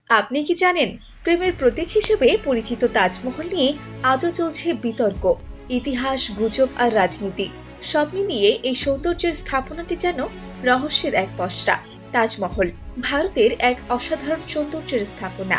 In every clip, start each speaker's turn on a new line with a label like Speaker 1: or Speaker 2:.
Speaker 1: আপনি কি জানেন, প্রেমের প্রতীক হিসেবে পরিচিত তাজমহল নিয়ে আজও চলছে বিতর্ক। ইতিহাস, গুজব আর রাজনীতি সব মিলিয়ে এই সৌন্দর্যের স্থাপনাটি যেন রহস্যের এক পসরা। তাজমহল ভারতের এক অসাধারণ সৌন্দর্যের স্থাপনা,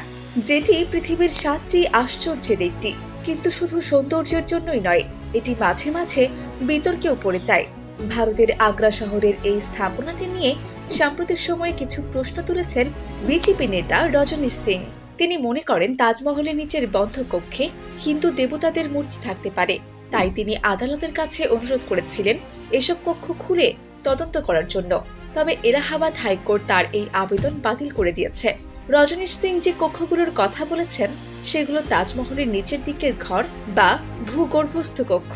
Speaker 1: যেটি পৃথিবীর 7টি আশ্চর্যের একটি। কিন্তু শুধু সৌন্দর্যের জন্যই নয়, এটি মাঝে মাঝে বিতর্কেও পড়ে যায়। ভারতের আগ্রা শহরের এই স্থাপনাটি নিয়ে সাম্প্রতিক সময়ে কিছু প্রশ্ন তুলেছেন বিজেপি নেতা রজনীশ সিং। তিনি মনে করেন তাজমহলের নিচের বন্ধ কক্ষে হিন্দু দেবতাদের মূর্তি থাকতে পারে। তাই তিনি আদালতের কাছে অনুরোধ করেছিলেন এসব কক্ষ খুলে তদন্ত করার জন্য। তবে এলাহাবাদ হাইকোর্ট তার এই আবেদন বাতিল করে দিয়েছে। রজনীশ সিং যে কক্ষগুলোর কথা বলেছেন সেগুলো তাজমহলের নিচের দিকের ঘর বা ভূগর্ভস্থ কক্ষ।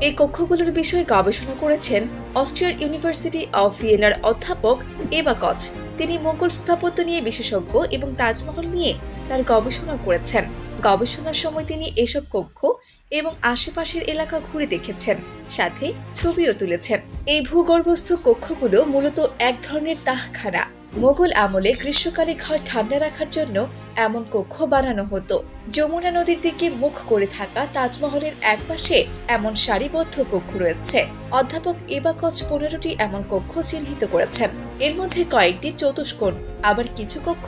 Speaker 1: এই কক্ষগুলোর বিষয়ে গবেষণা করেছেন অস্ট্রিয়ার ইউনিভার্সিটি অফ ভিয়েনার অধ্যাপক এবা কচ। তিনি মোগল স্থাপত্য নিয়ে বিশেষজ্ঞ এবং তাজমহল নিয়ে তার গবেষণা করেছেন। গবেষণার সময় তিনি এসব কক্ষ এবং আশেপাশের এলাকা ঘুরে দেখেছেন, সাথে ছবিও তুলেছেন। এই ভূগর্ভস্থ কক্ষগুলো মূলত এক ধরনের তাহখানা। মোগল আমলে গ্রীষ্মকালে ঘর ঠান্ডা রাখার জন্য এমন কক্ষ বানানো হতো। যমুনা নদীর দিকে মুখ করে থাকা তাজমহলের একপাশে এমন সারিবদ্ধ কক্ষ রয়েছে। অধ্যাপক এবা কচ 15টি এমন কক্ষ চিহ্নিত করেছেন। এর মধ্যে কয়েকটি চতুষ্কোণ, আবার কিছু কক্ষ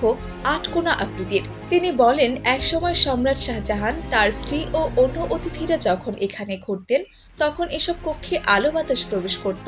Speaker 1: 8 কোণা আকৃতির। তিনি বলেন, একসময় সম্রাট শাহজাহান, তার স্ত্রী ও অন্য অতিথিরা যখন এখানে ঘুরতেন তখন এসব কক্ষে আলো বাতাস প্রবেশ করত।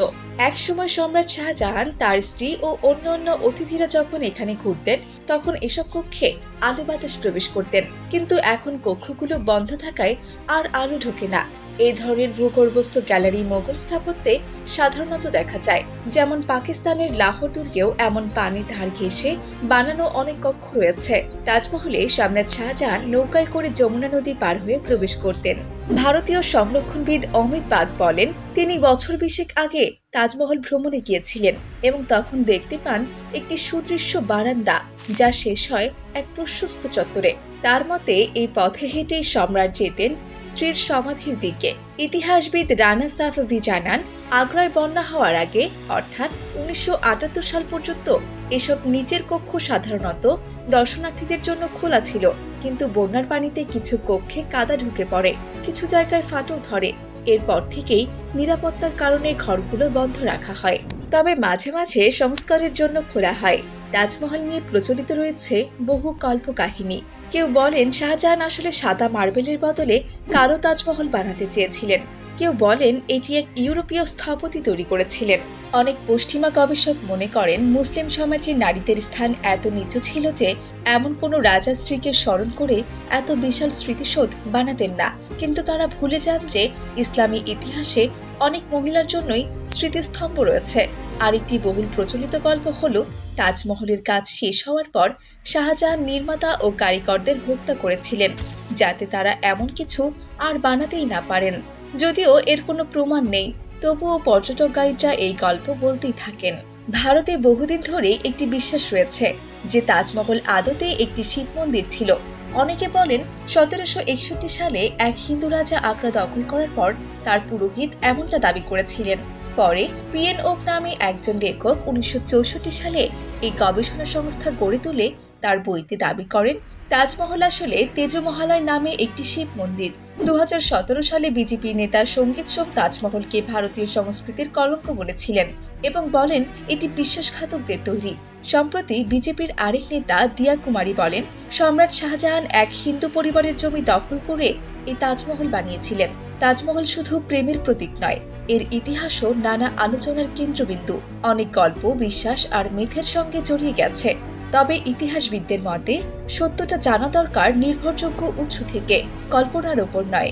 Speaker 1: একসময় সম্রাট শাহজাহান, তার স্ত্রী ও অন্যান্য অতিথিরা যখন এখানে ঘুরতেন তখন এসব কক্ষে আলো বাতাস প্রবেশ করতেন। কিন্তু এখন কক্ষগুলো বন্ধ থাকায় আর আলো ঢোকে না। এই ধরনের ভূগর্ভস্থ গ্যালারি মোগল স্থাপত্যে সাধারণত দেখা যায়। যেমন পাকিস্তানের লাহোর দুর্গেও এমন পানির ধার ঘেঁষে বানানো অনেক কক্ষ রয়েছে। তাজমহলে সম্রাট শাহজাহান নৌকায় করে যমুনা নদী পার হয়ে প্রবেশ করতেন। ভারতীয় সংরক্ষণবিদ অমিত বাগ বলেন, তিনি বছর 20 আগে তাজমহল ভ্রমণে গিয়েছিলেন এবং তখন দেখতে পান একটি সুদৃশ্য বারান্দা যা শেষ হয় এক প্রশস্ত চত্বরে। তার মতে এই পথে হেঁটেই সম্রাট যেতেন স্ত্রীর সমাধির দিকে। ইতিহাসবিদ রানা সাফভি জানান, আগ্রায় বন্যা হওয়ার আগে অর্থাৎ 1978 সাল পর্যন্ত এসব নিচের কক্ষ সাধারণত দর্শনার্থীদের জন্য খোলা ছিল। কিন্তু বন্যার পানিতে কিছু কক্ষে কাদা ঢুকে পড়ে, কিছু জায়গায় ফাটল ধরে। এরপর থেকেই নিরাপত্তার কারণে ঘরগুলো বন্ধ রাখা হয়, তবে মাঝে মাঝে সংস্কারের জন্য খোলা হয়। তাজমহল নিয়ে প্রচলিত রয়েছে বহু কল্পকাহিনী। কেউ বলেন শাহজাহান আসলে সাদা মার্বেলের বদলে কালো তাজমহল বানাতে চেয়েছিলেন। কেউ বলেন এটি এক ইউরোপীয় স্থপতি তৈরি করেছিলেন। অনেক পশ্চিমা গবেষক মনে করেন মুসলিম সমাজে নারীদের স্থান এত নিচু ছিল যে এমন কোনো রাজা স্ত্রীকে স্মরণ করে এত বিশাল স্মৃতিসৌধ বানাতেন না। কিন্তু তারা ভুলে যান যে ইসলামী ইতিহাসে অনেক মহিলার জন্যই স্মৃতিস্তম্ভ রয়েছে। আরেকটি বহুল প্রচলিত গল্প হলো তাজমহলের কাজ শেষ হওয়ার পর শাহজাহান নির্মাতা ও কারিগরদের হত্যা করেছিলেন, যাতে তারা এমন কিছু আর বানাতেই না পারেন। যদিও এর কোনো প্রমাণ নেই, তবুও পর্যটক গাইডরা এই গল্প বলতেই থাকেন। ভারতে বহুদিন ধরে একটি বিশ্বাস রয়েছে যে তাজমহল আদতে একটি শিব মন্দির ছিল। অনেকে বলেন 1761 সালে এক হিন্দু রাজা আগ্রা দখল করার পর তার পুরোহিত এমনটা দাবি করেছিলেন। পরে পিএন ওক নামে একজন লেখক 1964 সালে এই গবেষণা সংস্থা গড়ে তুলে তার বইতে দাবি করেন তাজমহল আসলে তেজমহালয় নামে একটি শিব মন্দির। 2017 সালে বিজেপি নেতা সঙ্গীত সোম তাজমহলকে ভারতীয় সংস্কৃতির কলঙ্ক বলেছিলেন এবং বলেন এটি বিশ্বাসঘাতকদের তৈরি। সম্প্রতি বিজেপির আরেক নেতা দিয়া কুমারী বলেন, সম্রাট শাহজাহান এক হিন্দু পরিবারের জমি দখল করে এই তাজমহল বানিয়েছিলেন। তাজমহল শুধু প্রেমের প্রতীক নয়, এর ইতিহাসও নানা আলোচনার কেন্দ্রবিন্দু। অনেক গল্প, বিশ্বাস আর মিথের সঙ্গে জড়িয়ে গেছে। তবে ইতিহাসবিদদের মতে সত্যটা জানা দরকার নির্ভরযোগ্য উৎস থেকে, কল্পনার ওপর নয়।